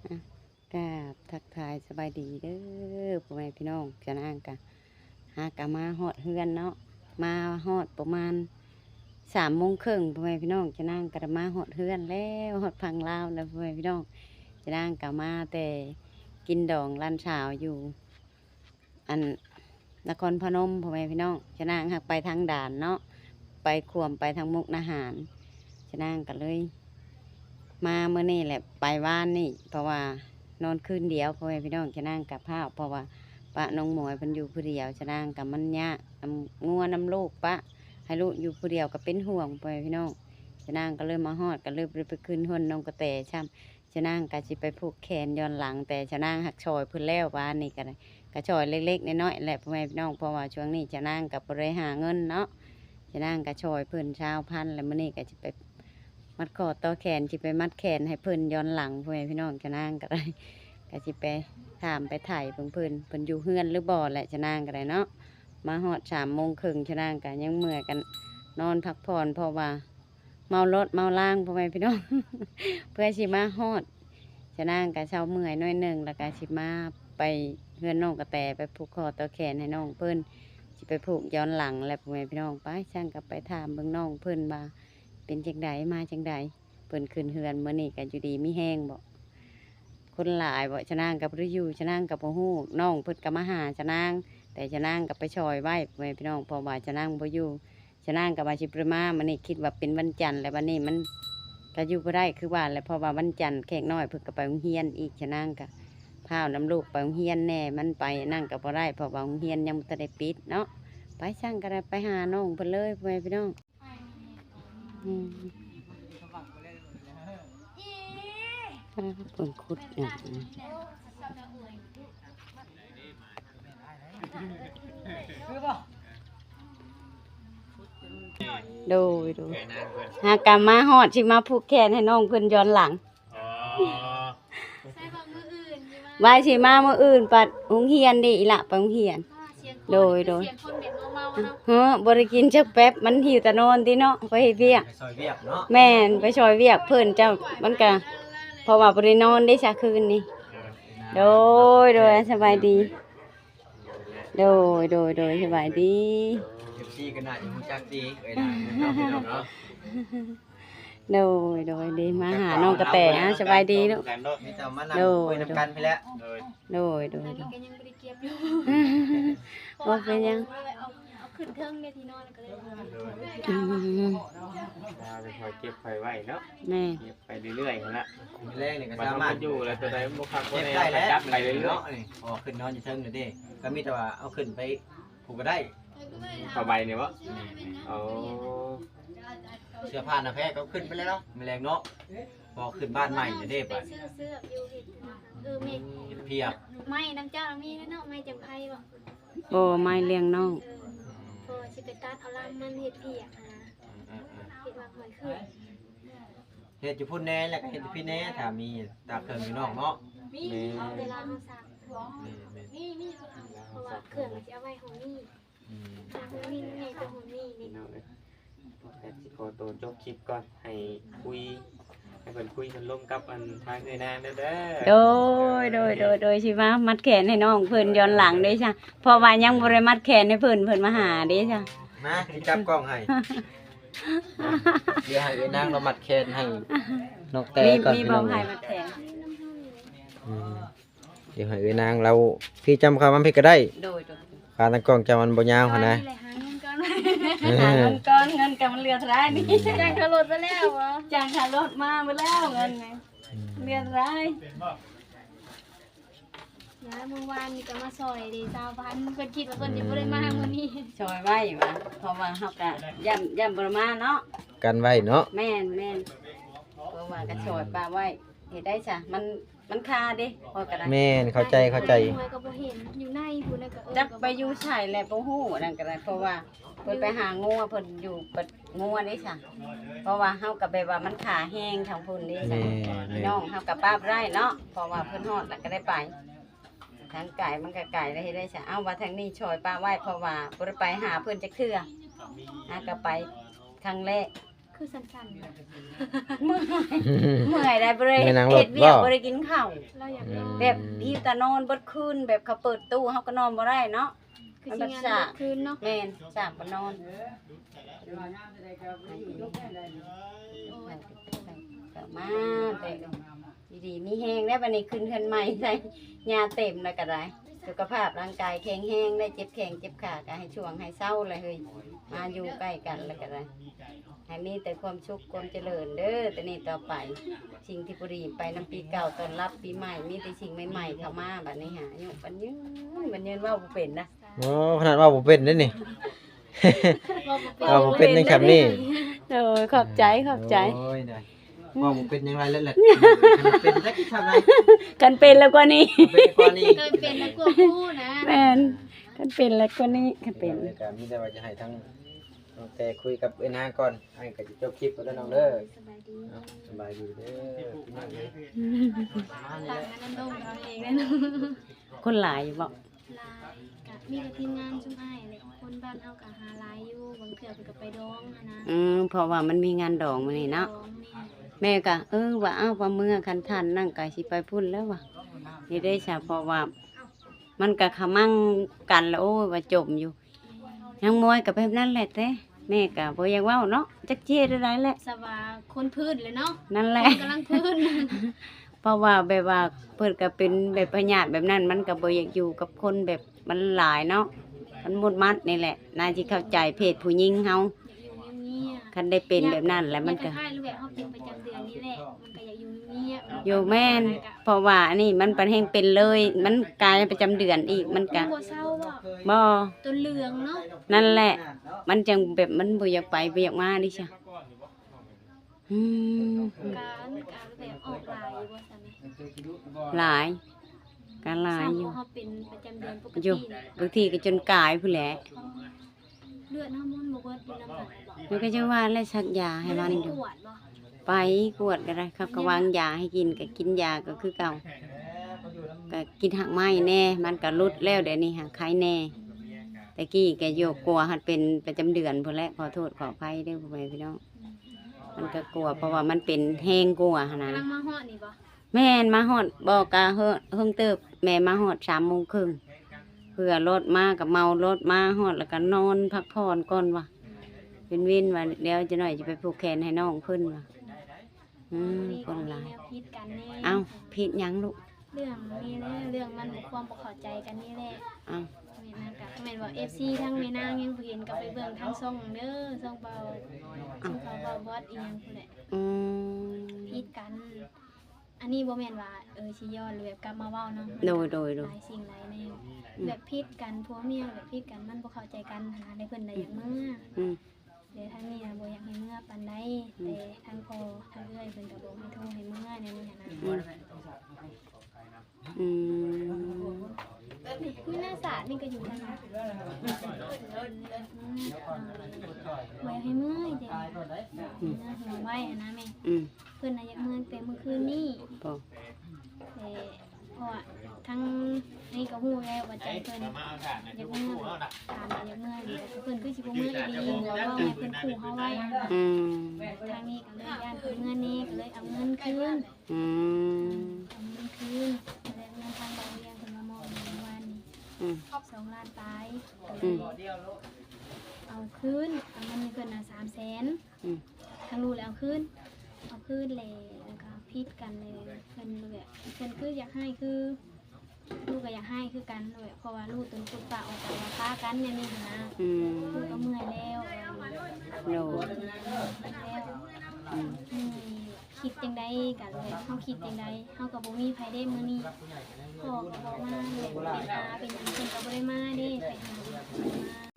อ่ะกราบทักทายสบายดีเด้อพ่อแม่พี่น้องจะนั่งกันหากะมาฮอดเฮือนเนาะมาฮอดประมาณ3:30พ่อแม่พี่น้องจะนั่งกันมาฮอดเฮือนแล้วฮอดพังลาวแล้วพ่อแม่พี่น้องจะนั่งกะมาแต่กินดองร้านเช้าอยู่อันนครพนมพ่อแม่พี่น้องจะนั่งหักไปทางด่านเนาะไปขวมไปทางมุกนาหารจะนั่งกันเลย มาเมื่อนี่แหละไปว่านนี่เพราะว่านอนคืนเดียวพ่อแม่พี่น้องจะนั่งกับข้าวเพราะว่าปะน้องหมวยมันอยู่ผู้เดียวจะนั่งกับมันยากน้ำงัวน้ำลูกปะให้ลูกอยู่ผู้เดียวก็เป็นห่วงพ่อแม่พี่น้องจะนั่งก็เริ่มมาฮอดก็เริ่มไปขึ้นหุ่นน้องกระแตช่ำจะนั่งก็สิไปผูกแขนย้อนหลังแต่จะนั่งหักชอยพื้นแล้วบ้านนี่กันกระชอยเล็กๆน้อยๆแหละพ่อแม่พี่น้องเพราะว่าช่วงนี้จะนั่งกับบริหารเงินเนาะจะนั่งกระชอยพื้น1,000แล้วมื่อนี้ก็จะไป มัดคอต่อแขนจิไปมัดแขนให้เพิ่นย้อนหลังพ่อแม่พี่น้องจะนั่งก็ได้ก็จิไปถามไปถ่ายเพิ่นอยู่เฮือนหรือบ่แหละจะนั่งก็ได้เนาะมาฮอด3:30จะนั่งกันยังเมื่อยกันนอนพักผ่อนเพราะว่าเมารถเมาล่างพ่อแม่พี่น้อง เพื่อสิมาฮอดจะนั่งกับเช้าเมื่อยน้อยหนึ่งแล้วก็สิมาไปเฮือนน้องกระแตไปผูกคอต่อแขนให้น้องเพิ่นสิไปผูกย้อนหลังแล้วพ่อแม่พี่น้องไปช่างกับไปถามเบิ่งน้องเพิ่นมาเป็นจังใดมาจังใดเพิ่นขึ้นเฮือนเมื่อนี้กันอยู่ดีมีแห้งบ่คนหลายบ่ชะนางกับฤอยู่ชะนางกับบ่ฮู้น้องเพิ่นก็มาหาชะนางแต่ชะนางกับไปชอยไว้พ่อแม่พี่น้องเพราะว่าชะนางบ่อยู่ชะนางกับว่าสิไปมามื้อนี้คิดว่าเป็นวันจันทร์แล้ววันนี้มันก็อยู่บ่ได้คือว่าแล้วเพราะว่าวันจันทร์แขกน้อยเพิ่นก็ไปโรงเรียนอีกชะนางก็พาน้ำลูกไปโรงเรียนแน่มันไปนั่งก็บ่ได้เพราะว่าโรงเรียนยังบ่ทันได้ปิดเนาะไปช่างก็ได้ไปหาน้องเพิ่นเลยพ่อแม่พี่น้องถ้าเปิดคุดอย่างนี้โดยหากามาฮอดที่มาผูกแขนให้น้องเพิ่นย้อนหลังไว้สิมาเมื่ออื่นปัดโรงเรียนดิอีละไปโรงเรียนโดยบริกินจักแป๊บมันหิวแต่นอนติเนาะไปเฮ็ดเวียกแม่นไปช่วยเวียกเพิ่นเจ้ามันก็เพราะว่าบ่ได้นอนได้ซะคืนนี้โดยสบายดีโดยสบายดีFC ก็น่าจะรู้จักดีเอ้ยนะเนาะ โดยดีมาหาน้องกระแตสบายดีลูกมีแต่มานั่งคุยนำกันไปแล้วโดยก็ยังบ่ได้เก็บอยู่ ว่าเป็นยังเอาขึ้นเทิงเวทีนอนแล้วก็เลยไปคอยเก็บไฟไว้เนาะแม่เก็บไปเรื่อยๆนั่นแหละ แรกนี่ก็ มัน สามารถ อยู่แล้วตัวใดบ่คักบ่ เก็บ ได้ ได้แล้ว จับไปเรื่อย เนาะนี่พอขึ้นนอนอยู่เทิงนี่เด้ก็มีแต่ว่าเอาขึ้นไปผูกก็ได้ ๆผ้าใบนี่บ่โอ้ เสื้อผ้าหน้าแพรก็ขึ้นไปแล้วเนาะแมลงเนาะพอขึ้นบ้านใหม่เด้ไป เสื้ออยู่เห็ดเมฆ เฮ็ดเพียก ไม่น้ำเจ้ามีเนาะไม่จังไผบ่ โอ้ไม่เลี้ยงน้อง พอสิไปตัดเอาลำมันเห็ดเปียกนะเห็ดว่าหอยขึ้น เฮ็ดอยู่พุ่นแน่แล้วก็เฮ็ดอยู่พี่แน่ถ้ามีตากเครื่องอยู่นอกเนาะ เอาเวลาเอาซักนี่เพราะว่าเครื่องมันจะเอาไว้ของนี่ของนี่ไงเป็นของนี่นี่ เอาเลยแต่สิขอตัวจบคลิปก่อนให้คุยให้เพิ่นคุยกันร่วมกับอันทางเอ้ยนางเด้อโดยสิมามัดแขนให้น้องเพิ่นย้อนหลังเด้จ้ะเพราะว่ายังบ่ได้มัดแขนให้เพิ่นมาหาเด้จ้ะมาจับกล้องให้เดี๋ยวให้เอ้ยนางเรามัดแขนให้นกแต่ก่อน มี พี่ บ่ น้อง ให้มัดแขน เดี๋ยวให้เอ้ยนางเราพี่จำคำมันพี่ก็ได้ โดย การตั้งกล้องจำมันบ่ยาวหั่นนะ หาเงินก่อน หาเงินก็มันเหลือเท่าไหร่นี่ จ้างขับรถไปแล้วเหรอ จ้างค่ารถมาหมดแล้วเงินไงเหลือเท่าไหร่ นะเมื่อวานนี่ก็มาซอยเดซาวพันเพิ่นคิดว่าเพิ่นจะบ่ได้มามื้อนี้ ช่วยไว้ว่าเพราะว่าเฮาก็ย่ำบ่มาเนาะ กันไว้เนาะ แม่นเพราะว่าก็ช่วยป้าไว้เฮ็ดได้จ้ะมันคาเด้พอก็ได้ แม่นเข้าใจ หวยก็บ่เห็นอยู่ในพุ่นน่ะก็จักไปอยู่ไสแหละบ่ฮู้นั่นก็ได้เพราะว่าเพิ่นไปหางัวเพิ่นอยู่เปิดงัวนี่จ้ะเพราะว่าเฮาก็แบบว่ามันขาแห้งทางพุ่นนี่จ้ะพี่น้องเฮาก็ป้าบ่ได้เนาะเพราะว่าเพิ่นฮอดแล้วก็ได้ไปทางไก่มันก็ไก่ได้เฮ็ดได้จ้ะเอาว่าทางนี้ช่วยป้าไว้เพราะว่าบ่ได้ไปหาเพิ่นจักเทื่อก็ไปครั้งแรก เค คือสั่นๆ เมื่อยได้บ่ได้ ไม่นั่งรถ เฮ็ดเวียก บ่ บ่ได้กินข้าว เราอยากลอง แบบอีตานอนเบิดคืนแบบเขาเปิดตู้เฮาก็นอนบ่ได้เนาะ คือสิงานคืนเนาะ แม่นสามบ่นอนก็มาแต่ดีๆมีแฮงได้บัดนี้ขึ้นเฮือนใหม่ใส่ยาเต็มแล้วก็ได้สุขภาพร่างกายแข็งแรงได้เจ็บแข้งเจ็บขาก็ให้ช่วงให้เศร้าเลยเฮ้ยมาอยู่ใกล้กันแล้วก็ได้ให้มีแต่ความสุขความเจริญเด้อแต่นี่ต่อไปสิ่งที่บุรีไปน้ำปีเก่าต้อนรับปีใหม่มีแต่สิ่งใหม่ๆเข้ามาบัดนี้หาอยู่บัดยืนว่าบ่เป็นนะ โอ้ขนาดว่าบ่เป็นเด้นี่ ว่าบ่เป็นในคำนี้ โอ้ยขอบใจ โอ้ยได้ว่าบ่เป็นยังไงแล้วแหละเป็นสักทำไร กันเป็นแล้วกว่านี้ เป็นกว่านี้ เคยเป็นแล้วกลัวคู่นะ แม่นกันเป็นแล้วกว่านี้กันเป็น ก็มีแต่ว่าจะให้ทั้งน้องแต่คุยกับเอ็นางก่อนให้ก็จะจบคลิปก็แล้วน้องเด้อ สบายดี เอาสบายดีเด้อพี่น้องเอ้ย ต่างกันนั่นต้องเราเองเลยเนาะ คนหลายอยู่บ่ ลายกับมีกับทีมงานชุมอ้ายเลยคนบ้านเฮาก็หาลายอยู่บางเทื่อเพิ่นก็ไปดองนะ เพราะว่ามันมีงานดองมื้อนี้เนาะ ดองนี่ แม่ก็ว่าอ้าวว่าเมื่อคันท่านนั่งก็สิไปพุ่นแล้วว่ะนี่ได้ซะเพราะว่า มันก็ขมั่งกันแล้วโอ้ยว่าจมอยู่ ยังมวยกับแบบนั้นแหละแต่แม่ก็บ่อยากเว้าเนาะจักเจี๊ยดได้แหละ สว่าคนพื้นเลยเนาะ นั่น ค แหละ นกำลังพื้น เพราะว่าแบบว่าเพิ่นก็เป็นแบบพญาติแบบนั้น มันก็บ่อยากอยู่กับคนแบบมันหลายเนาะมันมุดมัดนี่แหละน่าสิเข้าใจเพศผู้หญิงเฮา อยากอยู่เงียบ คันได้เป็นแบบนั้นแล้วมันก็ คล้ายๆรูปแบบเฮาเป็นประจำเดือนนี่แหละมันก็อยากอยู่เงียบ อยู่แม่นเพราะว่าอันนี้มันเป็นแห่งเป็นเลย มันกลายเป็นประจำเดือนอีกมันก็ บ่เศร้าบ่ บ่ ตัวเหลืองเนาะ นั่นแหละ มันจังแบบมันบ่อยากไปบ่อยากมาดิจ้ะอืม การแบบออกลายบ่ซั่นแหม หลายการหลายอยู่ เฮาเป็นประจำเดือนปก อยู่ ติ บางทีก็จนกายผู้นแหละ เลือดเฮามันบ่เบิดอยู่นำกันบ่ มันก็จะว่าแล้วสักยาให้มันอ ป ยู่ วดบ่ ไปกวดก็ได้เขาก็วางยาให้กินก็กินยาก็คือเก่าก็กินหักไม้แน่ มันก็ลดแล้วเดี๋ยวนี้หักไข้แน่แต่กี้แกโยกกลัวหัดเป็นประจำเดือนพุ่นแหละขอโทษขออภัยเด้อพ่อแม่พี่น้องมันก็กลัวเพราะว่ามันเป็นแห้งกลัวหั่นนะ กำลังมาฮอดนี่บ่ แม่นมาฮอดบอกกะเฮิงเติบแม่มาฮอด3:30เพื่อรถมากับเมารถมาฮอดแล้วก็นอนพักผ่อนก่อนว่ะเป็นวินว่าเดี๋ยวจะหน่อยจะไปผูกแขนให้น้องเพิ่นว่ะคนหลาย แนวคิดกันนี่ เอ้าผิดหยังลูก เรื่องนี้แหละเรื่องมันความบ่เข้าใจกันนี่แหละ เอ้า แม่นางก็แม่นว่า FC ทั้งแม่นางยังบ่เห็นก็ไปเบิ่งทางช่องเด้อช่องเบาช่องเขาเบาบอสอีหยังพุ่นแหละ อืม ผิดกัน อันนี้บ่แม่นว่าสิย้อนหรือแบบกลับมาเว้าเนาะมัน โด ก็ ย หลายสิ่งหลายแนวแบบผิดกันผัวเมียแบบผิดกันมันบ่เข้าใจกันหาได้เพิ่นได้อยากเมื่อ อืม เดี๋ยวทางนี้นะบ่อยากให้เมื่อปานใดแต่ทางพ่อทางเอื้อยเพิ่นก็บอกให้โทรให้เมื่อในนี้นะ อืม คือหน้าศาสตร์นี่ก็อยู่ทางนั้นบ่อยากให้เมื่อจ้ะหัวไว้นะแม่ อืม เพิ่นน่ะอยากเมื่อแต่เมื่อคืนนี้ พอ แต่เพราะว่าทั้งนี่ก็ฮู้แล้วว่าใจเพิ่นอยากเมื่อตามอยากเมื่อนี่แต่เพิ่นคือสิบ่เมื่ออีหลีว่าให้เพิ่นขู่เฮาไว้ อืม ทางนี้ก็เลยย่านเพิ่นเมื่อนี้ก็เลยเอาเงินคืน อืม เอาเงินคืนก็เลยเงินทางบางเรียงเพิ่นมามอบในวันนี้ อืม 2 ล้านปลายก็เลยเอาคืนเอาเงินให้เพิ่นน่ะ300,000 อืม ทางรู้แล้วเอาคืนเลยแล้วก็พิดกันเลยเพิ่นแบบเพิ่นคืออยากให้คือลูกก็อยากให้คือกันเลยเพราะว่าลูกตนปุดปากออกจากว่าค้ากันเนี่ยนี่นะ อืม ลูกก็เมื่อยแล้ว โดย แล้ว อืม คิดจังไดกันเลยเฮาคิดจังไดเฮาก็บ่มีไผได้มื้อนี้พ่อก็บอกมาเลยเป็นอาเป็นหยังเพิ่นก็บ่ได้มาเด้ไปหา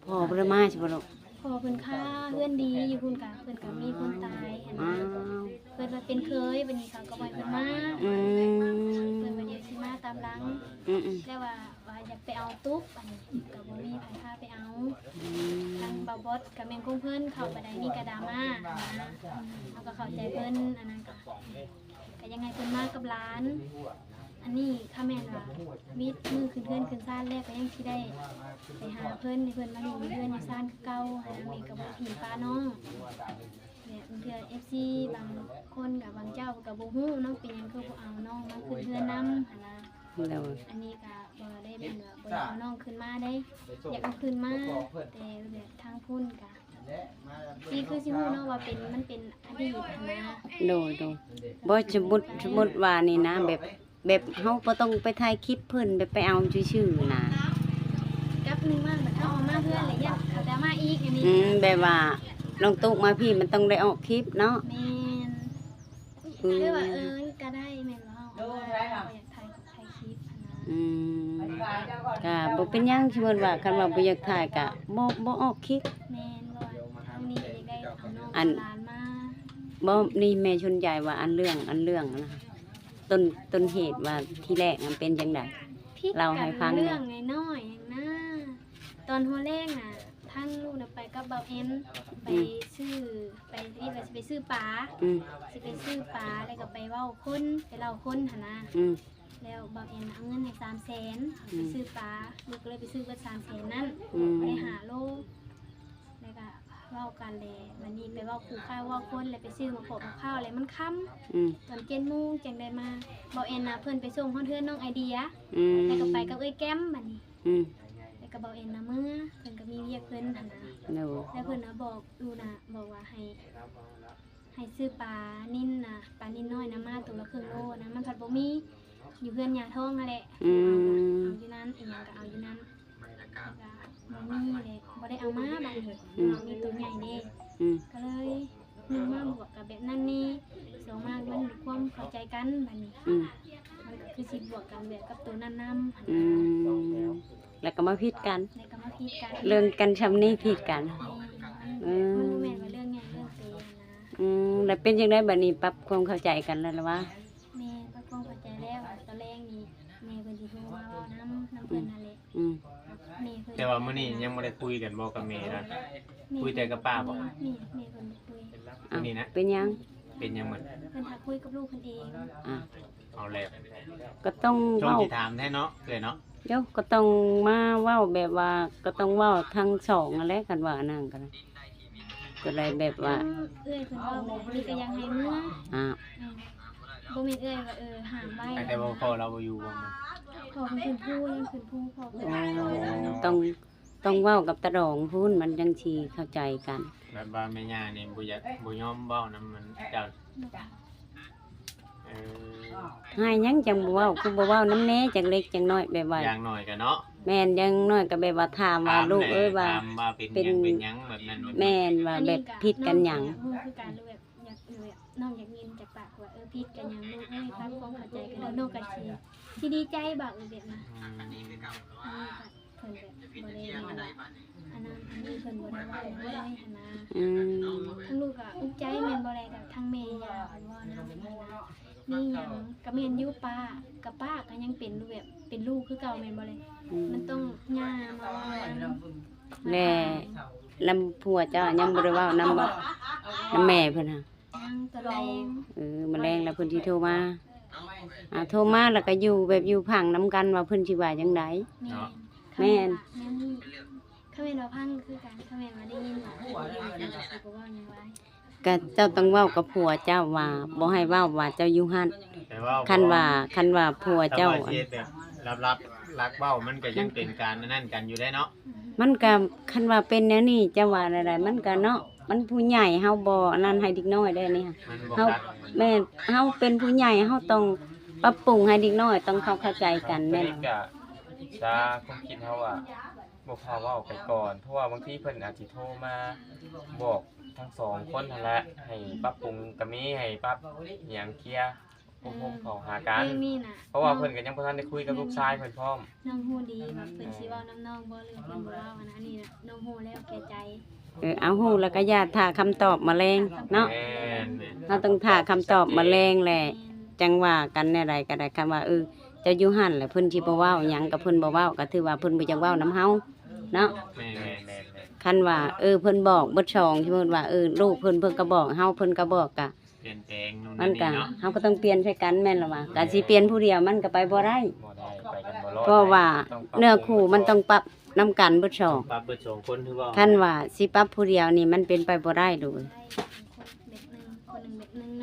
พ่อบ่ได้มาใช่บ่ลูก พ่อเพิ่นค่าเพื่อนดีอยู่พุ่นก็เพิ่นก็มีคนตายหั่น อ้า นะ ว เพิ่นว่าเป็นเคยบัดนี้เขาก็บ่ให้เพิ่นมา อืม เพิ่นว่าเดี๋ยวสิมาตามหลัง อืม แล้วว่าอยากไปเอาตุ๊บอันนี้ก็บ่มีไผพาไปเอา ทางบาบอสกับแมงกุ้งเพิ่นเข้าไปได้มีกระดราม่านะเขาก็เข้าใจเพิ่นอันนั้นก็ยังไงเพิ่นมากับร้าน อันนี้ข้าแม่นว่ามีมือขึ้นเพื่อนขึ้นซ่านแรกก็ยังสิได้ไปหาเพิ่นให้เพิ่นมาอยู่เพื่อนอยู่ซ่านคือเก่าหาแม่ก็บ่ผีป้าน้อง เนี่ยบางเทื่อ FC บางคนกับบางเจ้าก็บ่ฮู้เนาะเป็นหยังคือบ่เอาน้องมาขึ้นเรือนนำหั่นนะ โดย อันนี้ก็บ่ได้เป็นว่าบ่ได้เอาน้องขึ้นมาได้ อยากเอาขึ้นมาแต่แบบทางพุ่นก็ที่คือสิฮู้เนาะว่าเป็นมันเป็นอดีตหั่นนะ โดยบ่สมมุติว่านี่นะแบบเฮาบ่ต้องไปถ่ายคลิปเพิ่นแบบไปเอาชื่อๆนะ กับหนึงมาบัดเอามาเพื่อนเลยอยากเขาจะมาอีกอันนี้ แบบว่าน้องตุ๊กมาพี่มันต้องได้ออกคลิปเนาะ แม่น อืม เลยว่าก็ได้แม่นว่าเอามาอยากถ่ายคลิปหั่นนะ อืมก็บ่เป็นหยังสมมุติว่าคันว่าบ่อยากถ่ายก็บ่ออกคลิป แม่นบ่ทางนี้อยากได้เอาน้อง อัน หลานมา บ่นี่แม่ชนใหญ่ว่าอันเรื่องนะต้นเหตุว่าที่แรกมันเป็นจังได๋ พิด เล่าให้ฟังหน่อย เรื่องน้อยๆอย่างน่ะตอนหัวแรกน่ะทั้งลูกน่ะไปกับเบาเอ็นไปซื้อไปที่ว่าสิไปซื้อปลา อืม สิไปซื้อปลาแล้วก็ไปเว้าคนไปเล่าคนหั่นนะ อืม แล้วเบาเอ็นเอาเงินให้300,000 อืม ไปซื้อปลาลูกก็เลยไปซื้อเบิด300,000นั่น อืม ไปหาโลแล้วก็เว้ากันแลวันนี้ไปเว้าขู่ข้าวเว้าคนแล้วไปซื้อมาโขกข้าวแล้วมันค่ำ อืม ตอน7:00 นจังได้มาเบาเอ็นน่ะเพิ่นไปส่งฮ้อนเทือนน้องไอเดีย อืม แล้วก็ไปกับเอ้ยแก้มบัดนี้ อืม แล้วก็เบาเอ็นน่ะเมื่อเพิ่นก็มีเวียกเพิ่นหั่นนะ โดย แล้วเพิ่นน่ะบอกลูกน่ะบอกว่าให้ซื้อปลานิ่นน่ะปลานิ่นน้อยนะมาตัวละครึ่งโลนะมันผัดบ่มีอยู่เพื่อนยาท้องนั่นแหละ อืม เอาอยู่นั้นอีหยังก็เอาอยู่นั้นแล้วก็บ่มีเลยบ่ได้เอามาบัดนี้เอามีตัวใหญ่เด้ อืม ก็เลยหนึ่งมาบวกกับแบบนั้นนี่สองมามันมีความเข้าใจกันบัดนี้ อืม มันก็คือสิบวกกันแบบกับตัวนั้นนำ อืมแล้วก็มาผิดกัน ในกรรมพิธีการ เรื่องกันชำนี้ผิดกัน มันบ่แม่นว่าเรื่องใหญ่เรื่องเตนะ แล้วเป็นจังได๋บัดนี้ปรับความเข้าใจกันแล้วล่ะวะ แม่ก็คงเข้าใจแล้วว่าตอนแรกนี่แม่เพิ่นสิโทรมาเว้าน้ำเพิ่นนั่นแหละ อืม แม่เพิ่น แต่ว่ามื้อนี้ยังบ่ได้คุยกันบ่กับแม่นะ คุยแต่กับป้าบ่ นี่แม่เพิ่นบ่คุย มื้อนี้นะ เป็นหยัง เป็นยังหมด เพิ่นทักคุยกับลูกเพิ่นเอง อ่ะ เอาแล้ว ก็ต้อง ช่วง เว้า ที่ถามแท้เนาะเอ้ยเนาะ เดี๋ยวก็ต้องมาเว้าแบบว่าก็ต้องเว้าทั้งสองนั่นแหละกันว่านั่นก็ได้ก็เลยแบบว่า เอ้ยเพิ่นเว้าแบบนี้ก็ยังให้เมื่อ อ่า บ่แม่นเอ้ยว่าห้ามไว้ แต่ว่าพ่อเราบ่อยู่บ่มัน พอเพิ่นพูดยังเพิ่นพูดพอเพิ่น ต้องเว้ากับตะดองพูนมันจังสิเข้าใจกัน แบบว่าแม่ย่านี่บ่อยากบ่ยอมเว้านํมันเจ้าเออ ให้หยังจังบ่เว้าคือบ่เว้าน้ำแหน่จังเล็กจังน้อยแบบว่า อย่างน้อยก็เนาะ แม่นอยังน้อยก็แบบว่าถามว่าลูกเอ้ยว่า ถามว่าเป็นหยังแบบนั้นแบบนี้ แม่นว่าแบบผิดกันหยัง ฮู้คือการแบบอยากแบบน้องอยากยินจากปากว่าผิดกันหยังลูกเอ้ยครับความเข้าใจกันแล้วน้องก็สิดีใจบ่แบบนะ อันนี้ก็เพิ่นแบบบ่ได้อันนั้นอันนี้เพิ่นบ่ได้ว่าบ่ได้หันนะ อืม ทั้งลูกก็อุกใจแม่นบ่ได้แต่ทั้งแม่ย่าเพิ่นว่านะนี่หยังก็แม่นอยู่ป้ากับป้าก็ยังเป็นลูกแบบเป็นลูกคือเก่าแม่นบ่เลยมันต้องย่ามาว่า แล่ลำผัวเจ้ายังบ่ได้เว้านำบ่นำแม่เพิ่นน่ะ ยังตะแรง มื้อแรงแล้วเพิ่นสิโทรมาโทรมาแล้วก็อยู่แบบอยู่พังนํกันว่าเพิ่นสิว่าจังได แม่นเขาแม่นว่าพังคือกันเขาแม่นว่าได้ยินว่าสิบ่ว่าหยังไว้ ก็เจ้าต้องเว้ากับผัวเจ้าว่าบ่ให้เว้าว่าเจ้าอยู่หั่น แต่ว่า คันว่าผัวเจ้า แต่ว่ฮ็ดแบบรับรักเว้ามันก็ยังเป็นการนั่นกันอยู่ได้เนาะ มันก็คันว่าเป็นแนวนี้จะว่าอะไรมันก็เนาะมันผู้ใหญ่เฮาบ่อันนั้นให้เด็กน้อยได้นี่ค่ะ มันบ่ เฮา กัด แม่นเฮาเป็นผู้ใหญ่เฮาต้องปรับปรุงให้เด็กน้อยต้องเข้าใจกันแม่น เพิ่นก็จะความคิดเฮาว่าบ่พาเว้าไปก่อนเพราะว่าบางทีเพิ่นอาจสิโทรมาบอกทั้งสองคนนั่นแหละให้ปรับปรุงก็มีให้ปรับอิหยังเคลียร์พวกเขาหากัน เรื่องนี้น่ะ เพราะว่าเพิ่นก็ยังบ่ทันได้คุยกับลูกชายเพิ่นพร้อม น้องฮู้ดีว่าเพิ่นสิเว้าน้ำน้องบ่หรือเพิ่นบ่เว้าอันนั้นนี่น่ะน้องฮู้แล้วแก่ใจ เอาฮู้แล้วก็อย่าท่าคำตอบมาแรงเนาะ แม่น เฮาต้องท่าคำตอบมาแรงแหละจังว่ากันแนวใดก็ได้คำว่าเจ้าอยู่หั่นแหละเพิ่นสิบ่เว้าหยังก็เพิ่นบ่เว้าก็ถือว่าเพิ่นบ่จักเว้านํเฮาเนาะ แม่ แม่น คันว่าเพิ่นบอกเบิดช่องที่เพิ่นว่าลูกเพิ่นก็บอกเฮาเพิ่นก็บอกก็ เปลี่ยนแปลงนู่น มั นั่ น น ก็ นี่เนาะ เฮาก็ต้องเปลี่ยนใส่กันแม่นล่ะว่าการสิเปลี่ยนผู้เดียวมันก็ไปบ่ได้ บ่ได้ไปกันบ่รอด เพราะว่า ต้องปรับ เนื้อคู่มันต้องปรับนำกันเบิดช่อง ปรับเบิดสองคนถือว่า คันว่าสิปรับผู้เดียวนี่มันเป็นไปบ่ได้เลย ได้เป็นคน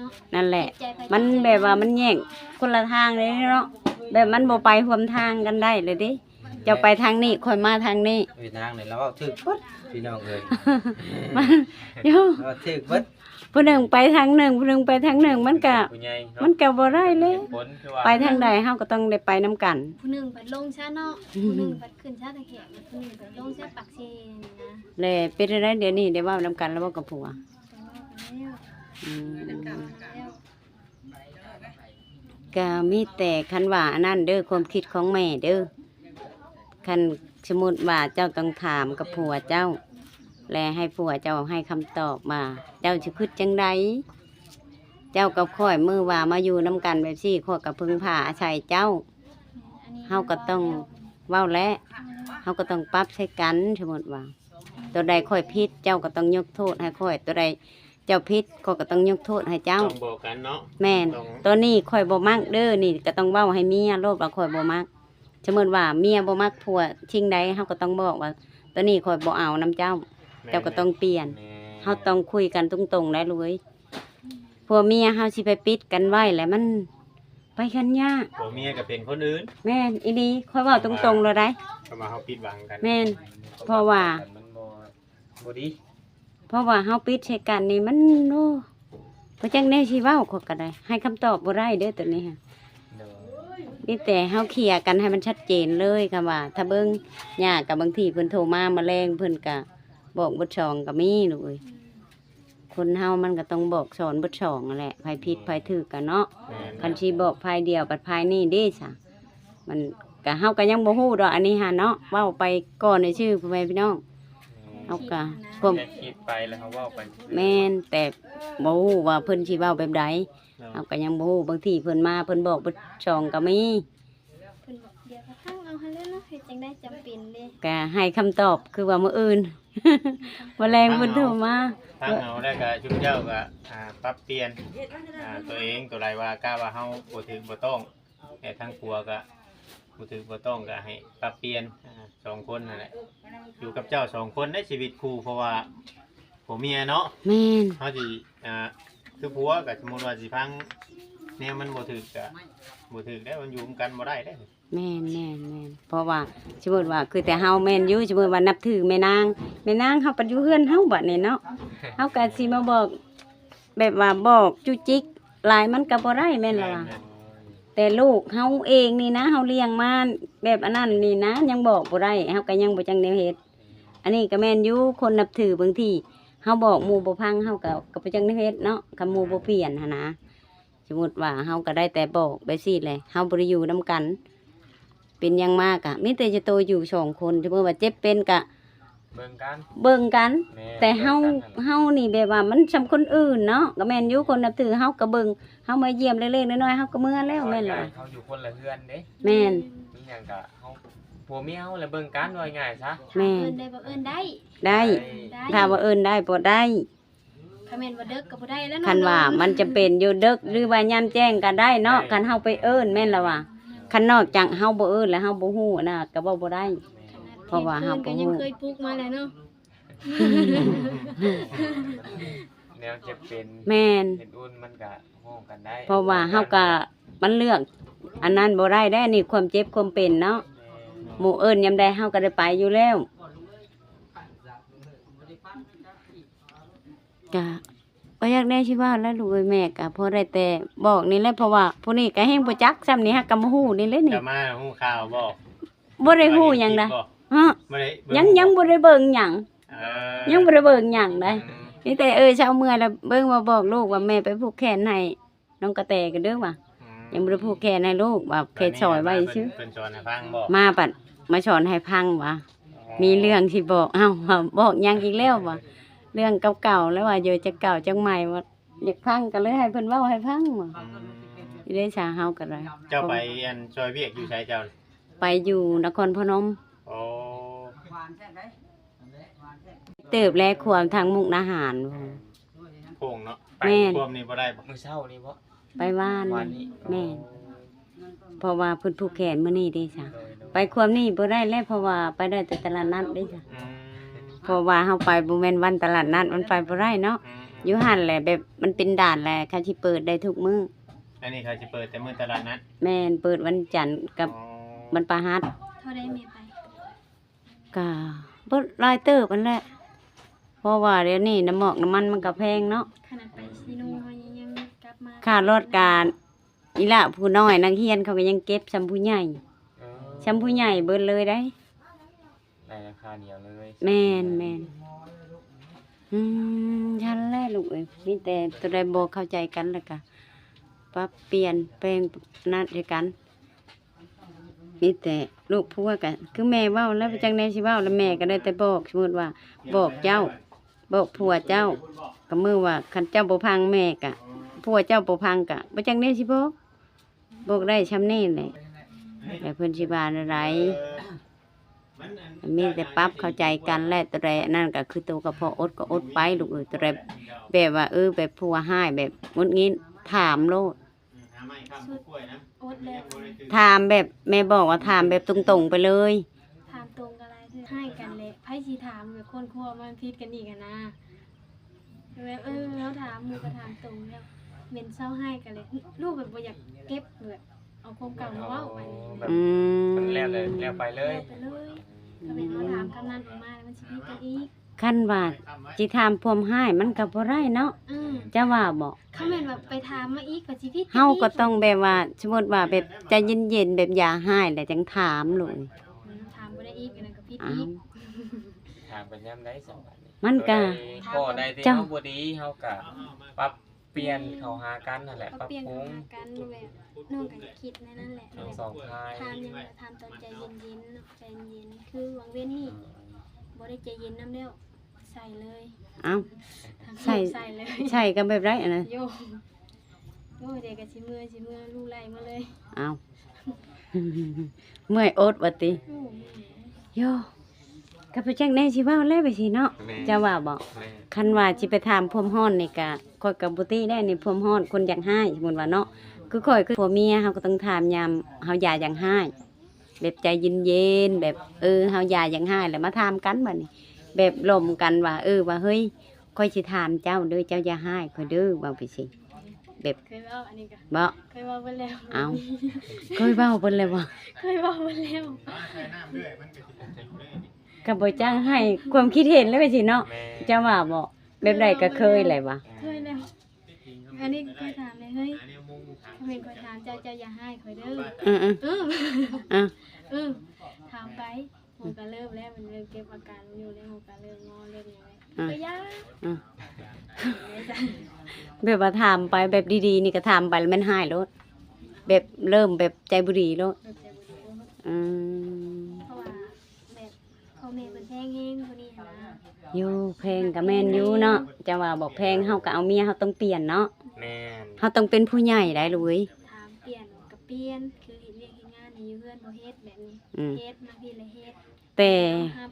นาะ นั่นแหละ เจ็บใจไป มันแบบว่ามันแยกคนละทางเลยเนาะแบบมันบ่ไปร่วมทางกันได้เลยเดิเจะไปทางนี้ค่อยมาทางนี้ เวียดนามนี่เราเอาถึกเบิดพี่น้องเอ้ย มันโย เราถึกเบิด ผู้หนึ่งไปทางหนึ่งผู้หนึ่งไปทางหนึ่งมันก็ ผู้ใหญ่เนาะ มันก็บ่ได้เลย ผลคือว่า ไปทางใดเฮาก็ต้องได้ไปนํกัน ผู้หนึ่งไปลงชาเนาะผู้หนึ่งไปขึ้นชาตะเขียบผู้หนึ่งไปลงชาปักเชนนะ เลยเป็นได้เดี๋ยวนี้ได้เว้านํกันแล้วบ่กับผัว แล้ว อืม แล้ว ก็มีแต่คันว่าอันนั้นเด้อความคิดของแม่เด้อคันสมมุติว่าเจ้าต้องถามกับผัวเจ้า และให้ผัวเจ้าให้คำตอบมา เจ้าสิคิดจังไดเจ้ากับข่อยมือว่ามาอยู่นํกันแบบซี่ข่อยก็พึ่งพาอาศัยเจ้า เฮาก็ต้องเว้าและเฮาก็ต้องปรับใช้กันสมมุติว่า ตัวใดข่อยผิดเจ้าก็ต้องยกโทษให้ข่อยตัวใดเจ้าผิดข่อยก็ต้องยกโทษให้เจ้า ต้องบอกกันเนาะ แม่น ต้อง ตัวนี้ข่อยบ่มักเด้อนี่ก็ต้องเว้าให้เมียโลภว่าข่อยบ่มักสมมุติว่าเมียบ่มักผัวชิงใดเฮาก็ต้องบอกว่า ตัวนี้ข่อยบ่เอานํเจ้า เจ้าก็ต้องเปลี่ยน แม่ เฮาต้องคุยกันตรงๆได้เลยผัวเมียเฮาสิไปปิดกันไว้แล้วมันไปกันยาก ผัวเมียก็เป็นคนอื่น แม่นอีดีข่อยเว้าตรงๆเลยได้ ก็มาเฮาปิดบังกัน แม่น เพราะว่า มันบ่ดี เพราะว่าเฮาปิดใช้กันนี่มันโอ้บ่จังแน่สิเว้าเขาก็ได้ ให้คำตอบบ่ได้เด้อตัวนี้ค่ะ เด้อ นี่แต่เฮาเคลียร์กันให้มันชัดเจนเลยค่ะว่า ถ้าเบิ่งยากกับบางทีเพิ่นโทรมาแมลงเพิ่นก็บอกเบิดช่องก็มีลูกเอ้ยคนเฮามันก็ต้องบอกสอนเบิดช่องนั่นแหละไผผิดไผถูกกันเนาะ แม่น คันสิบอกภายเดียวบัดภายนี้เด้ซะมันก็เฮาก็ยังบ่ฮู้ดอกอันนี้หาเนาะเว้าไปก่อนในชื่อพ่อแม่พี่น้องเฮาก็ความ แค่คิดไปแล้วเขาเว้าไป แม่นแต่บ่ฮู้ว่าเพิ่นสิเว้าแบบใดเฮาก็ยังบ่ฮู้บางทีเพิ่นมาเพิ่นบอกเบิดช่องก็มี เพิ่นบอกเดี๋ยวกระทั่งเอาให้แล้วเนาะเฮ็ดจังได้จำเป็นเด้ ก็ให้คำตอบคือว่ามื้ออื่น แมลงเพิ่นโทรมา ทางเอาได้ก็ชุมเจ้าก็ปรับเปลี่ยนตัวเองตัวใดว่ากล้าว่าเฮาบ่ถึงบ่ต้องแต่ทางครัวก็บ่ถึงบ่ต้องก็ให้ปรับเปลี่ยนสองคนนั่นแหละอยู่กับเจ้าสองคนในชีวิตคู่เพราะว่าผัวเมียเนาะ แม่น เฮาสิคือผัวก็สมมุติว่าสิพังแนวมันบ่ถึกก็บ่ถึกได้มันอยู่ร่วมกันบ่ได้เด้ แม่นแม่นแม่นเพราะว่าสมมุติว่าคือแต่เฮาแม่นอยู่สมมุติว่านับถือแม่นางเฮาปัจจุเฮือนเฮาบัดนี้เนาะเฮาก็สิมาบอกแบบว่าบอกจุจิกหลายมันก็บ่ได้แม่นล่ะวะแต่ลูกเฮาเองนี่นะเฮาเลี้ยงมาแบบอันนั้นนี่นะ ยังบอกบ่ได้เฮาก็ยังบ่จังแนวเฮ็ดอันนี้ก็แม่นอยู่คนนับถือบางทีเฮาบอกหมู่บ่พังเฮาก็บ่จังแนวเฮ็ดเนาะคันหมู่บ่เปลี่ยนหันนะสมมุติว่าเฮาก็ได้แต่บอกไปซี่แหละเฮาบ่ได้อยู่นํกัน เป็นอยังมากอะมีแต่จะโตอยู่สองคนสมมุติว่าเจ็บเป็นกะ เบิ่งกัน เบิ่งกัน แม่ แต่เฮา บิ่งกันนั่นแหละ เฮานี่แบบว่ามันสำคนอื่นเนาะก็แม่นอยู่คนนับถือเฮาก็เบิ่งเฮามาเยี่ยมเล็กๆน้อยๆเฮาก็เมื่อแล้วแม่นล่ะ เขาอยู่คนละเฮือนเด้ แม่น มีหยังก็เฮาผัวเมียเฮาแล้วเบิ่งกันว่าง่ายซะ แม่ เอิ้ น นได้บ่เอิ้นได้ ได้ ได้ ถ้าว่าเอิ้นได้บ่ได้ คันแม่นบ่เด็กก็บ่ได้แล้วเนาะ คันว่ามันจะเป็นอยู่ดึกหรือว่ายามแจ้งก็ได้เนาะคันเฮาไปเอิ้นแม่นล่ะว่าคันนอกจากเฮาบ่เอิ้นแล้วเฮาบ่ฮู้นะก็เว้าบ่ได้ เพราะว่าเฮาบ่ ก็ ฮู้ ยังเคยปลูกมาแล้วเนาะ แนวจะเป็น แม่น เห็นอุ่นมันก็ห้องกันได้ เพราะว่าเฮาก็มันเลือก อันนั้นบ่ได้ได้นี่ความเจ็บความเป็นเนาะ หมู่เอิ้นยามใดเฮาก็ได้ไปอยู่แล้วก็บ่อยากได้ชีว่าแล้วลูกเอ้ยแม่ก็พอได้แต่บอกนี่แหละเพราะว่าผู้นี้ก็แฮงบ่จักซ้ำนี่ฮักก็บ่ฮู้นี่แหละนี่ จะมาฮู้ข่าวบ่ บ่ได้ฮู้หยังได้ฮะ บ่ได้เบิ่ ยังบ่ได้เบิ่งหยัง เออ ยังบ่ได้เบิ่งหยังได้ อืม นี่แต่เช้าเมื่อยแล้วเบิ่งว่าบอกลูกว่าแม่ไปผูกแขนให้น้องกระแตกันเด้อว่ะยังบ่ได้ผูกแขนให้ลูกว่าแค่ซอยไว้ซื่อ เพิ่นสอนให้ฟังบ่ มาปัดมาสอนให้พังว่ะ มีเรื่องที่บอกเอ้าว่าบอกยังอีกแล้วว่ะเรื่องเก่าๆแล้วว่าอยู่จะเก่าจังใหม่ว่าอยากพังก็เลยให้เพิ่นเว้าให้พังว่ะ อืม สิได้สาเฮากันเลย เจ้าไปอันซอยเวียกอยู่ไสเจ้า ไปอยู่นครพนม โอ้ เติบแลความทางมุกดาหารว่ะ โค้งเนาะไป แม่น ควมนี่บ่ได้บ่ มื้อเช้านี่บ่ ไปว่าน วันนี้ แม่นเพราะว่าเพิ่นผูกแขนมื้อนี้เด้จ้ะ โดย ไปความนี้บ่ได้แล้วเพราะว่าไปได้แต่ตลาดนัดเด้จ้ะ อืม เพราะว่าเฮาไปบ่แม่นวันตลาดนัดมันไปบ่ได้เนาะ อืม อยู่หันแหละแบบมันเป็นด่านแหละเขาสิเปิดได้ทุกมื้อ อันนี้เขาจะเปิดแต่มื้อตลาดนัด แม่นเปิดวันจันทร์กับ อ๋อ วันพฤหัส เท่าได้แม่ไป ก็บ่หลายเติบนั่นแหละเพราะว่าเดี๋ยวนี้น้ำหมอกน้ำมันมันก็แพงเนาะ ขนาดไปซีโนเฮายังกลับมา ค่ารถการอีละผู้น้อยนักเรียนเขาก็ยังเก็บซำผู้ใหญ่ เออ ซำผู้ใหญ่เบิดเลยได้ ในราคาเดียวเลย แม่นฉันแหละลูกเอ้ยมีแต่ตัวใดบ่เข้าใจกันแล้วก็ปรับเปลี่ยนแปลงนั่นด้วยกัน มีแต่ลูกผัวกันคือแม่เว้าแล้วจังได๋สิเว้าแล้วแม่ก็ได้แต่บอกสมมุติว่าบอกเจ้าบอกผัวเจ้าก็มือว่าคันเจ้าบ่พังแม่ก็ผัวเจ้าบ่พังก็บ่จังได๋สิบอกได้ชำนี้แหละแต่เพิ่นสิว่าอะไรมีแต่ปรับเข้าใจกันและตัวใดนั่นก็คือตัวก็พออดก็อดไปลูกเอ้ยตัวใดแบบว่าแบบผัวให้แบบงุดงิดถามโลด หาไม้ข้ามผู้ป่วยนะ อดแล้ว ถามแบบแม่บอกว่าถามแบบตรงๆไปเลย ถามตรงกันอะไรคือให้กันแหละไผสิถามแบบคนครัวมันผิดกันอีกอะนะแบบแล้วถามหมู่ก็ถามตรงแล้วเมนเศร้าให้กันเลยลูกแบบบ่อยากเก็บแบบเอาความเก่ามาเว้าไปเลย แบบ อืม มันแล้วเลยแล้วไปเลย ไปเลยก็เป็นเขาถามคำนั้นออกมาแล้วมันสิผิดกันอีก ขั้นว่าจิถามพวมให้มันก็บ่ได้เนาะ จะว่าบ่ เขาแม่นแบบไปถามมาอีกก็สิผิด เฮาก็ต้องแบบว่าสมมุติว่าแบบใจเย็นๆแบบอย่าให้แล้วจังถามลูก ถามบ่ได้อีกอันนั้นก็ผิด อ้า อี ว ก ถามเป็นย่ำได้สองบัดนี้ มันก็ ข้อใดที่ เจ้า เฮาบ่ดีเฮาก็ปรับเปลี่ยนเข้าหากันนั่นแหละ เขา ปรับ เปลี่ยน ปรุง หากันแบบน้องก็คิดในนั้นแหละ ทั้งสองทาย ถามยังไงถามตอนใจเย็นๆเนาะใจเย็นคือวังเว้นนี่บ่ได้ใจเย็นนำแล้วใส่เลย เอ้า ทาง ใส่ ใส่เลย ใช่กันแบบไรอันนั้น โยโอ้ยเด็กก็สิเมื่อลูไล่มาเลย เอ้า เมื่อยอดว่าติ โอ้ โยก็ไปจังได๋สิเว้าแล้วไปสิเนาะ แม่ จะว่าบ่ แม่ คันว่าสิไปถามพวมฮ้อนนี่ก็ข้อยก็บ่ติได้นี่พวมฮ้อนคนอยากให้สมมุติว่าเนาะคือข้อยคือผัวเมียเฮาก็ต้องถามยามเฮาอยากให้แบบใจเย็นๆแบบเฮาอยากให้แล้วมาถามกันบัดนี้ แบบลมกันว่าว่าเฮ้ยข้อยสิถามเจ้าเด้อเจ้าอย่าให้ข้อยเด้อว่าไปสิแบบ เคยเว้าอันนี้ก็ บ่ เคยเว้าไปแล้ว เอา เคยเว้าเพิ่นเลยบ่ เคยเว้าไปแล้ว ก็บ่จ้างให้ความคิดเห็นเลยไปสิเนาะ แม่ เจ้าว่าบ่แบบใดก็เคยแหละว่ะ เคยแล้วอันนี้เคยถามเลยเฮ้ยเขาเป็นคนถามเจ้าอย่าให้ข่อยเด้อ อือ อือ อ่ะ ถามไปมันก็เริ่มแล้วมันเริ่มเก็บอาการมันอยู่แล้วมันก็เริ่มงอเริ่มยังไงก็ยาก อ่ะแบบว่าถามไปแบบดีๆนี่ก็ถามไปแล้วมันหายโลดแบบเริ่มแบบใจบุรีโลด แบบใจบ่ดีเด้อ อืม เพราะว่าแบบพ่อแม่เพิ่นแพงแฮงคนนี้หั้นนะ อยู่แพงก็แม่นอยู่เนาะเจ้าว่าบอกแพงเฮาก็เอาเมียเฮาต้องเปลี่ยนเนาะ แม่น เฮาต้องเป็นผู้ใหญ่ได้ลูกเอ้ย ถามเปลี่ยนก็เปลี่ยนคือเฮ็ดเวียกเฮ็ดงานนี่อยู่เฮือนบ่เฮ็ดแบบนี้ อืม เฮ็ดมาพี่ละเฮ็ด แต่ ครับ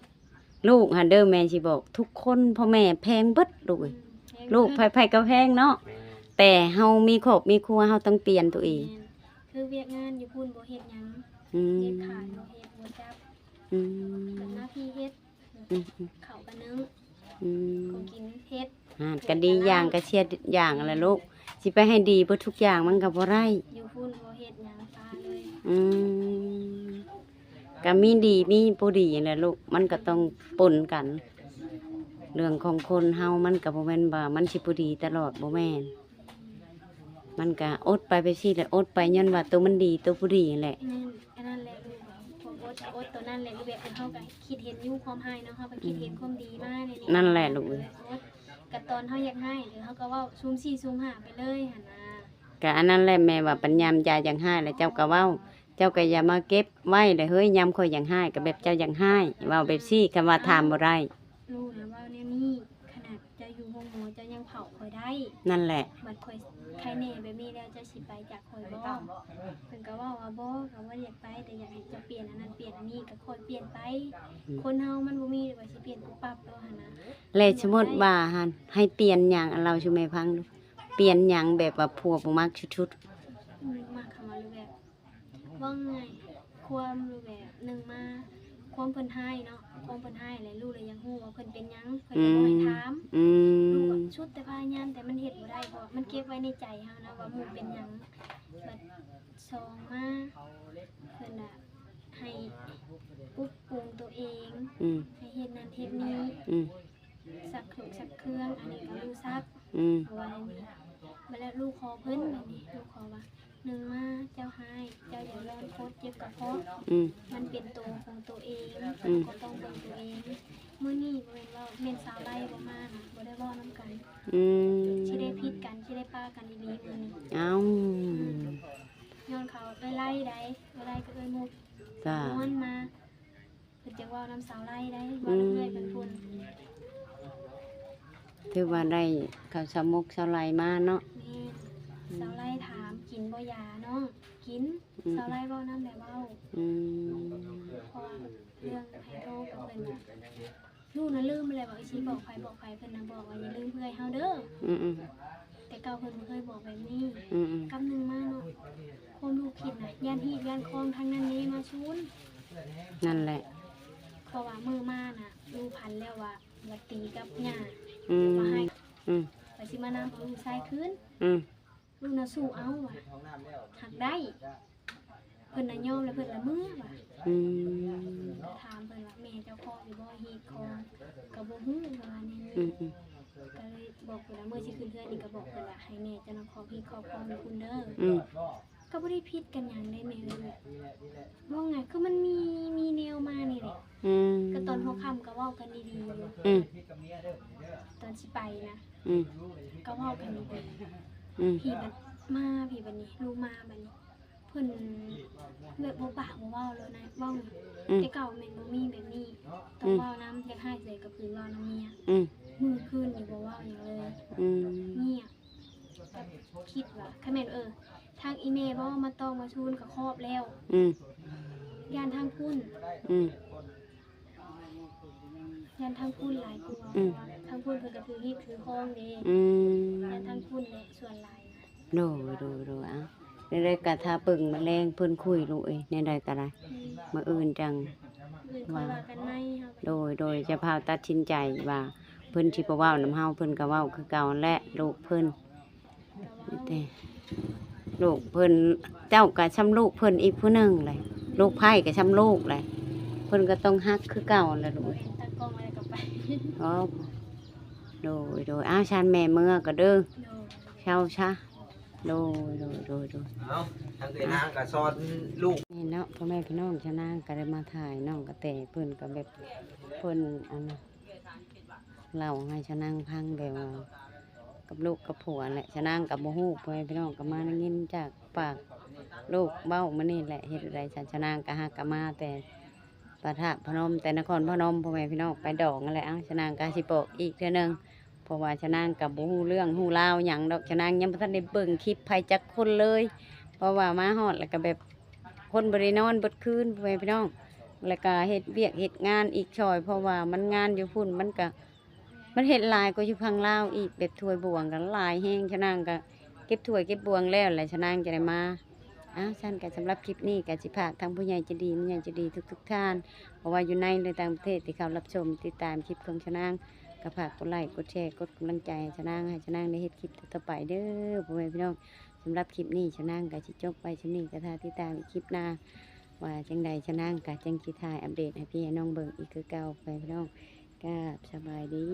ลูกหันเด้อแม่สิบอก ทุกคนพ่อแม่แพงเบิดลูกเอ้ยลูกไผๆก็แพงเนาะ แม่น แต่เฮามีครอบมีครัวเฮาต้องเปลี่ยนตัวเอง คือเวียกงานอยู่พุ่นบ่เฮ็ดหยัง อืม เฮ็ดขาดบ่เฮ็ดบ่จับ อืม กับหน้าที่เฮ็ด อืม ข้าวก็นึ่ง อืม ของกินเฮ็ด ก็ดีอย่างก็เชียดอย่างอะไรลูกสิไปให้ดีเบิดทุกอย่างมันก็บ่ได้ อยู่พุ่นบ่เฮ็ดหยังปลาเลย อืมก็มีดีมีบ่ดีนั่นแหละลูกมันก็ต้องปนกัน เรื่องของคนเฮามันก็บ่แม่นว่ามันสิบ่ดีตลอดบ่แม่นมันก็อดไปสิแหละอดไปย้อนว่าตัวมันดีตัวบ่ดีนั่นแหละ นั่นอันนั้นแหละลูกผมอดตัวนั้นแหละลูกแบบเฮาก็คิดเห็นอยู่ความให้เนาะเฮาก็คิดเห็นความดีมาในนี้ นั่นแหละลูกเอ้ย อดกับตอนเฮาอยากให้หรือเฮาก็เว้าซูม4ซูม5ไปเลยหั่นน่ะ ก็อันนั้นแหละแม่ว่าปัญญามยาอย่างให้แล้วเจ้าก็เว้า เจ้าก็อย่ามาเก็บไว้เลยเฮ้ยยามข่อยอย่างให้ก็แบบเจ้าอย่างให้เว้าแบบซี่คำว่าถามบ่ได้ ลูกนะว่าแนวนี้ขนาดจะอยู่ห้องหมอจะยังเผาข่อยได้ นั่นแหละ บัดข่อยใครแน่แบบนี้แล้วจะสิไปจากข่อยบ่เพิ่นก็เว้าว่าบ่ก็ว่าอยากไปแต่อยากให้เจะเปลี่ยนอันนั้นเปลี่ยนอันนี้ก็ค่อยเปลี่ยนไป คนเฮามันบ่มีว่าสิเปลี่ยนปุ๊บปั๊บแล้วหั่นนะ แล้วสมมุติว่าหั่นให้เปลี่ยนหยังอันเราชูแม่พังดูเปลี่ยนหยังแบบว่าผัวบ่มักชุด มากคำว่ารู้แบบว่าไงความรู้แบบหนึ่งมา ความเพิ่นให้เนาะความเพิ่นให้แหละลูกเลยยังฮู้ว่าเพิ่นเป็นหยังเพิ่นก็บ่ให้ถาม อืม ลูกก็ชุดแต่พยายามแต่มันเฮ็ดบ่ได้เพราะมันเก็บไว้ในใจเฮานะว่าหมู่เป็นหยังบัดซองมาเพิ่นน่ะให้ปรับปรุงตัวเอง อืม ให้เฮ็ดนั่นเฮ็ดนี้ อืม สักถุงสักเครื่องอันนี้ก็ลูกซัก อืม เอาไว้นี่มาแล้วลูกขอเพิ่นแบบนี้ลูกขอว่าหนึ่งมาเจ้าให้เจ้าอย่าร้อนโคตรเจ็บกระเพาะ อืม มันเป็นตัวของตัวเอง อืม ก็ต้องเบิ่งตัวเองมื้อนี้บ่แม่นว่าแม่นสาวไล่บ่มานะบ่ได้เว้านำกัน อืม สิได้ผิดกันสิได้ป้ากันดีๆมื้อนี้ เอ้า ย้อนเขาไปไล่ได้ไปไล่ก็เอ้ยมุก จ้า ย้อนมาเพิ่นจะเว้านำสาวไล่ได้เว้านำเอื้อยเป็นพุ่น ถือว่าได้ข้าวสามุกสาไหลมาเนาะ แม่สาวไล่ถามกินบ่ยาน้องกินสาวไล่เว้านำได้เว้า อืม เพราะว่าเรื่องให้โทษกับเพิ่นน่ะลูกน่ะลืมไปเลยบอกอีสิบอกใครเพิ่นน่ะบอกว่าอย่าลืมเพื่อนเฮาเด้อ อืมอืม แต่เก่าเพิ่นบ่เคยบอกแบบนี้ อืมอืม กำหนึงมาเนาะความลูกคิดน่ะย่านฮีดย่านคองทั้งนั้นนี้มาชุน นั่นแหละ เพราะว่ามือมาน่ะลูกพันแล้วว่าว่าตีกับย่า อืม ว่าให้ อืม ไปสิมานำเอาลูกชายคืน อืม ลูกน่ะสู้เอาว่ะหักได้เพิ่นน่ะยอมแล้วเพิ่นละมือว่ะ อืม ถามเพิ่นว่าแม่เจ้าพ่ออยู่บ่ฮีดคองก็บ่ฮู้ว่านี่ อืมอืม ก็เลยบอกเพิ่นว่าเมื่อสิขึ้นเรือนนี่ก็บอกเพิ่นว่าให้แม่เจะนำขอพี่ขอพรคุณเด้อ อืม ก็บ่ได้ผิดกันหยังได้แม่เอ้ยว่าไงคือมันมีแนวมานี่แหละ อืม ก็ตอนหัวค่ำก็เว้ากันดีๆอยู่ อืม ตอนสิไปนะ อืม ก็เว้ากันดี อืม ๆพี่บัดมาพี่บัดนี้ลูกมาบัดนี้เพิ่นแบบบ่ปากบ่เว้าเลยนะเว้า อืม แต่เก่าแม่นบ่มีแบบนี้ต้องเว้านํอยากให้ใส่กับพื้นเว้านํเมีย อืม มื้อคืนนี่บ่เว้าหยังเลย อืม เงียบก็คิดว่าคันแม่นทางอีเมลบ่มาตองมาชูนก็ครอบแล้ว อืม ย่านทางพุ่น อืม ย่านทางพุ่นหลายกว่า อืม ทางพุ่นเพิ่นก็ถือฮีดถือของเด้ อืม ย่านทางพุ่นแหละส่วนหลายนะ โดอ่ะในใดกะทาปึงแมลงเพิ่นคุยลูกเอ้ยในใดกะได้มื้ออื่นจัง อื่นค่อยว่ากันในเฮาก็ โดยจะพาตัดสินใจว่าเพิ่นสิบ่เว้านำเฮาเพิ่นก็เว้าคือเก่าและลูกเพิ่น ก็ แต่ลูกเพิ่นเจ้าก็ช้ำลูกเพิ่นอีกผู้หนึงเลยลูกไผ่ก็ช้ำลูกเลยเพิ่นก็ต้องฮักคือเก่าแหละลูก เห็นตากล้องอะไรก็ไป อ๋อโดยอ้าวชานแม่เมื่อก็เด้อ โดย เช้าชะโดย เอาทางเอ้ยนางก็สอนลูก นี่เนาะพ่อแม่พี่น้องชะนางก็ได้มาถ่ายน้องก็แต่เพิ่นก็แบบเพิ่นอันน่ะเล่าให้ชะนางพังแบบว่ากับลูกกับผัวแหละชะนางกับบ่ฮู้พ่อแม่พี่น้องก็มาได้ยินจากปากลูกเบ้ามานี่แหละเฮ็ดอะไรชะนางก็ฮักก็มาแต่ปะทะพนมแต่นครพนมพ่อแม่พี่น้องไปดอกนั่นแหละชะนางก็สิบอกอีกเทื่อนึงเพราะว่าชะนางกับบ่ฮู้เรื่องฮู้ราวหยังดอกชะนางยังบ่ทันได้เบิ่งคลิปไผจักคนเลย เพราะว่ามาฮอดแล้วก็แบบคนบ่ได้นอนเบิดคืนพ่อแม่พี่น้องแล้วก็เฮ็ดเวียกเฮ็ดงานอีกช่อย เพราะว่ามันงานอยู่พุ่นมันเฮ็ดหลายกว่าอยู่พังลาวอีกแบบถ้วยบวงกันหลายแฮงชะนางก็เก็บถ้วยเก็บบวงแล้วแหละชะนางจะได้มาฉันก็สำหรับคลิปนี้ก็สิฝากทางผู้ใหญ่ใจะดีผู้ใหญ่ใจะดีทุกท่านเพราะว่าอยู่ในหรือต่างประเทศที่เขารับชมติดตามคลิปของชะนางก็ฝากกดไลค์กดแชร์กดกำลังใจให้ชะนางให้ชะนางได้เฮ็ดคลิปต่อไปเด้อพ่อแม่พี่น้องสำหรับคลิปนี้ชะนางก็สิจบไปชำนี้ก็ถ้าติดตามอีกคลิปหน้าว่าจังใดชะนางก็จังสิถ่ายอัปเดตให้พี่ให้น้องเบิ่งอีกคือเก่าไปพี่น้องก็สบายดี